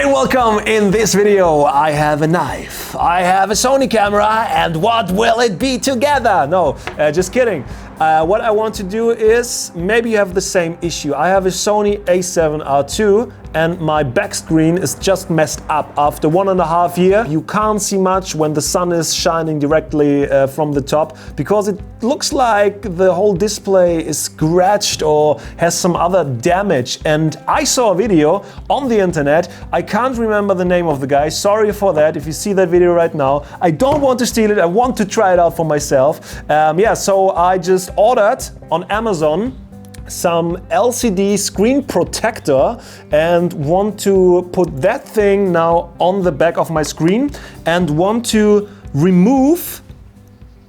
Hi, welcome. In this video, I have a knife, I have a Sony camera, and what will it be together? No, just kidding. What I want to do is, maybe you have the same issue. I have a Sony a7II and my back screen is just messed up. After 1.5 years, you can't see much when the sun is shining directly from the top because it looks like the whole display is scratched or has some other damage. And I saw a video on the internet. I can't remember the name of the guy. Sorry for that. If you see that video right now, I don't want to steal it. I want to try it out for myself. So I just ordered on Amazon some LCD screen protector and want to put that thing now on the back of my screen and want to remove,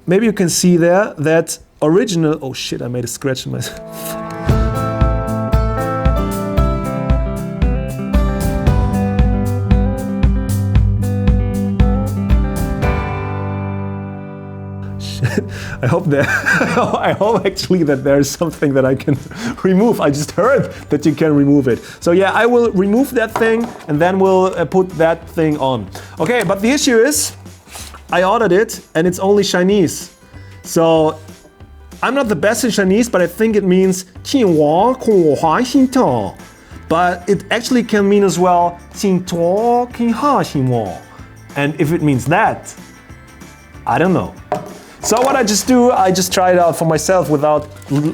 maybe you can see there, that original, oh shit, I made a scratch in myself. I hope actually that there is something that I can remove. I just heard that you can remove it. So yeah, I will remove that thing and then we'll put that thing on. Okay, but the issue is, I ordered it and it's only Chinese. So I'm not the best in Chinese, but I think it means 请我空华心头. But it actually can mean as well 请多空哈心我. And if it means that, I don't know. So what I just do, I just try it out for myself without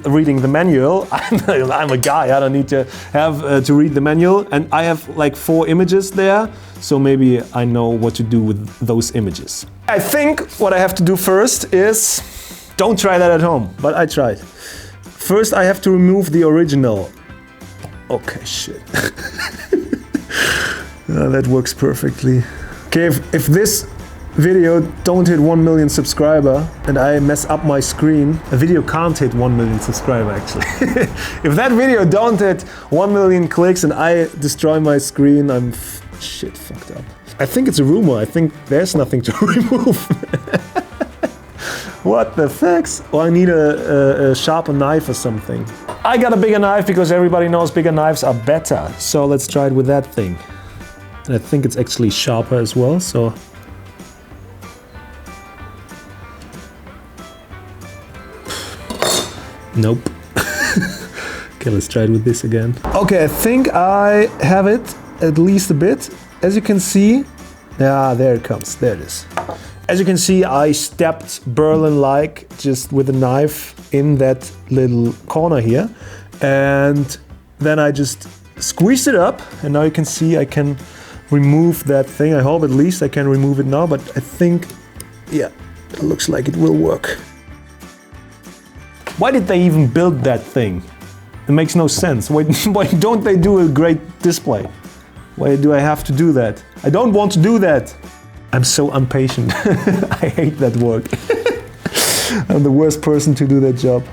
reading the manual. I'm a guy, I don't need to have to read the manual. And I have like 4 images there, so maybe I know what to do with those images. I think what I have to do first is, don't try that at home, but I tried. First I have to remove the original. Okay, shit. That works perfectly. Okay, if this video don't hit 1 million subscriber and I mess up my screen, a video can't hit 1 million subscriber actually. If that video don't hit 1 million clicks and I destroy my screen, I'm fucked up. I think it's a rumor. I think there's nothing to remove. What the fuck? Oh, I need a sharper knife or something. I got a bigger knife because everybody knows bigger knives are better. So let's try it with that thing. And I think it's actually sharper as well, so. Nope. Okay, let's try it with this again. Okay, I think I have it at least a bit. As you can see, there it comes, there it is. As you can see, I stepped Berlin-like just with a knife in that little corner here. And then I just squeezed it up and now you can see I can remove that thing. I hope at least I can remove it now, but I think, yeah, it looks like it will work. Why did they even build that thing? It makes no sense. Why don't they do a great display? Why do I have to do that? I don't want to do that. I'm so impatient. I hate that work. I'm the worst person to do that job.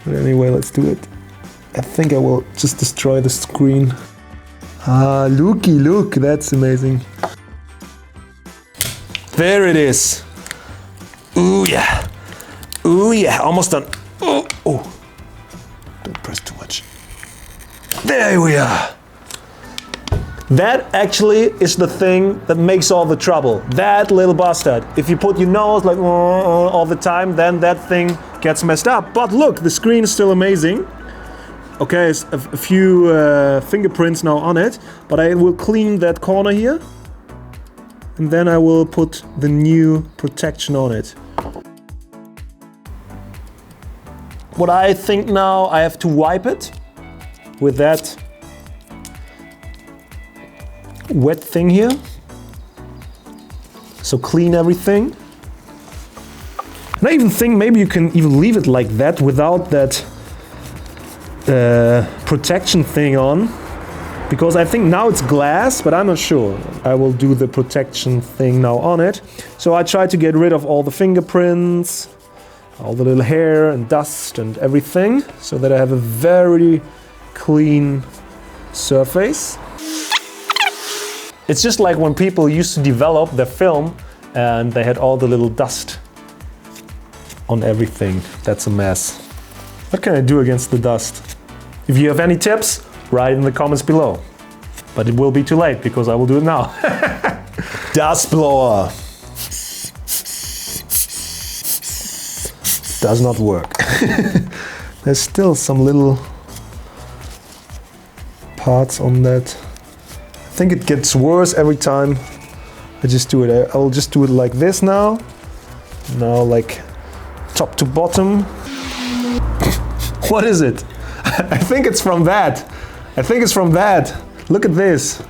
But anyway, let's do it. I think I will just destroy the screen. Ah, looky, look, that's amazing. There it is. Ooh yeah. Ooh yeah, almost done. Oh, don't press too much. There we are. That actually is the thing that makes all the trouble. That little bastard. If you put your nose like all the time, then that thing gets messed up. But look, the screen is still amazing. Okay, it's a few fingerprints now on it, but I will clean that corner here. And then I will put the new protection on it. What I think now, I have to wipe it with that wet thing here. So clean everything. And I even think maybe you can even leave it like that without that protection thing on. Because I think now it's glass, but I'm not sure. I will do the protection thing now on it. So I try to get rid of all the fingerprints, all the little hair and dust and everything, so that I have a very clean surface. It's just like when people used to develop their film and they had all the little dust on everything. That's a mess. What can I do against the dust? If you have any tips, write in the comments below. But it will be too late because I will do it now. Dust blower. Does not work. There's still some little parts on that. I think it gets worse every time I just do it. I'll just do it like this now. Now like top to bottom. What is it? I think it's from that. I think it's from that. Look at this.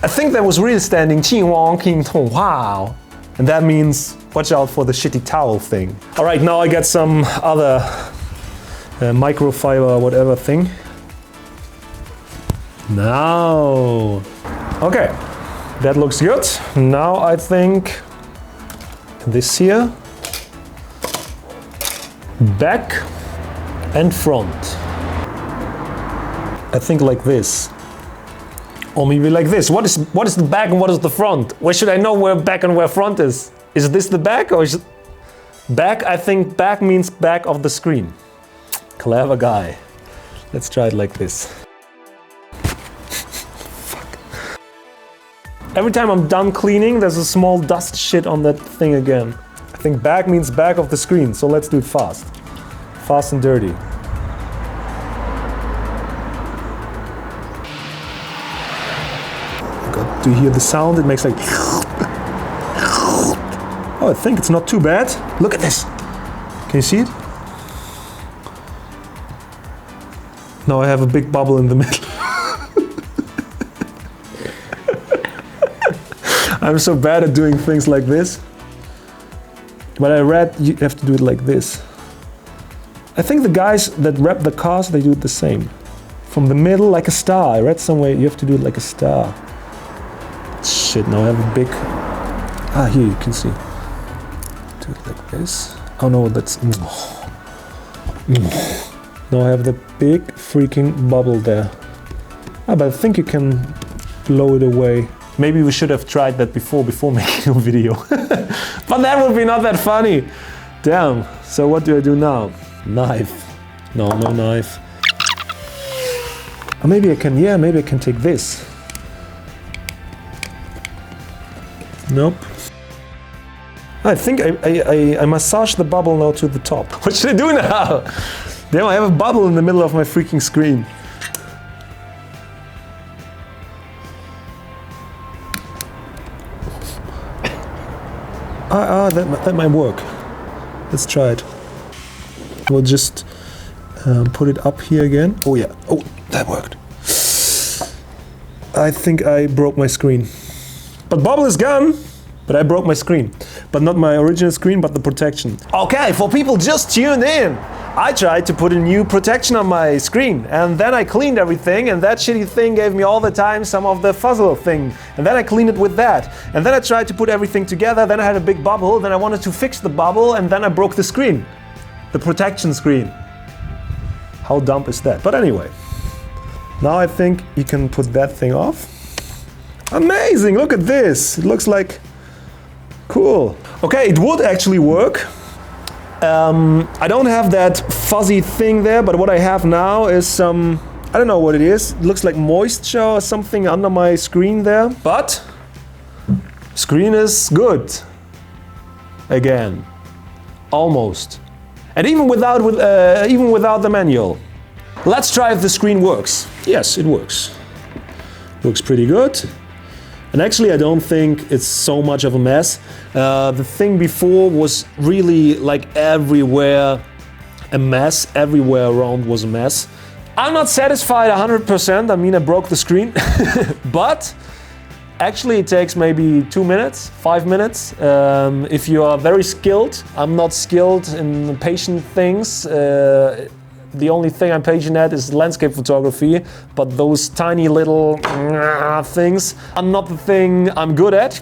I think that was really standing Qing Wang King Tong. Wow. And that means watch out for the shitty towel thing. All right, now I get some other microfiber whatever thing. Now. Okay, that looks good. Now I think this here. Back and front. I think like this. Or maybe like this. What is the back and what is the front? Where should I know where back and where front is? Is this the back or is it back? I think back means back of the screen. Clever guy. Let's try it like this. Fuck. Every time I'm done cleaning, there's a small dust shit on that thing again. I think back means back of the screen, so let's do it fast. Fast and dirty. Do you hear the sound? It makes like... Oh, I think it's not too bad. Look at this. Can you see it? Now I have a big bubble in the middle. I'm so bad at doing things like this. But I read you have to do it like this. I think the guys that wrap the cars, they do it the same. From the middle, like a star. I read somewhere you have to do it like a star. Shit, now I have a big... Ah, here you can see. Do it like this. Oh no, that's... Now I have the big freaking bubble there. Ah, but I think you can blow it away. Maybe we should have tried that before making a video. But that would be not that funny. Damn. So what do I do now? Knife. No, no knife. Or maybe I can, yeah, maybe I can take this. Nope. I think I massage the bubble now to the top. What should I do now? Damn, I have a bubble in the middle of my freaking screen. That might work. Let's try it. We'll just put it up here again. Oh yeah, oh, that worked. I think I broke my screen. But bubble is gone, but I broke my screen. But not my original screen, but the protection. Okay, for people just tuned in, I tried to put a new protection on my screen, and then I cleaned everything, and that shitty thing gave me all the time some of the fuzzle thing, and then I cleaned it with that, and then I tried to put everything together, then I had a big bubble, then I wanted to fix the bubble, and then I broke the screen, the protection screen. How dumb is that? But anyway, now I think you can put that thing off. Amazing, look at this, it looks like cool. Okay, it would actually work. I don't have that fuzzy thing there, but what I have now is some, I don't know what it is. It looks like moisture or something under my screen there, but screen is good. Again, almost. And even without the manual. Let's try if the screen works. Yes, it works. Works pretty good. And actually, I don't think it's so much of a mess. The thing before was really like everywhere a mess. Everywhere around was a mess. I'm not satisfied 100%. I mean, I broke the screen. But actually, it takes maybe 2 minutes, 5 minutes. If you are very skilled, I'm not skilled in patient things. The only thing I'm patient at is landscape photography, but those tiny little things are not the thing I'm good at.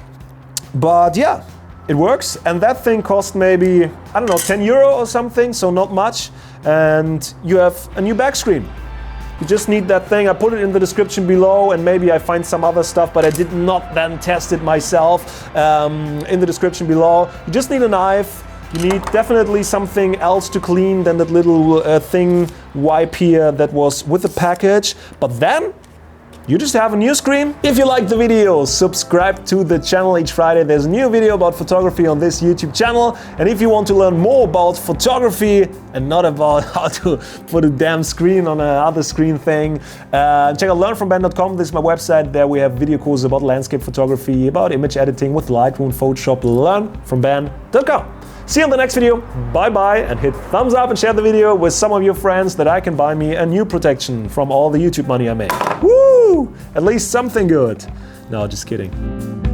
But yeah, it works. And that thing cost maybe, I don't know, 10 euro or something, so not much. And you have a new back screen. You just need that thing. I put it in the description below, and maybe I find some other stuff, but I did not then test it myself in the description below. You just need a knife, You need definitely something else to clean than that little thing wipe here that was with the package. But then you just have a new screen. If you liked the video, subscribe to the channel. Each Friday there's a new video about photography on this YouTube channel. And if you want to learn more about photography and not about how to put a damn screen on another screen thing, check out learnfromben.com. This is my website. There we have video courses about landscape photography, about image editing with Lightroom, Photoshop. Learnfromben.com. See you in the next video. Bye bye, and hit thumbs up and share the video with some of your friends that I can buy me a new protection from all the YouTube money I make. Woo! At least something good. No, just kidding.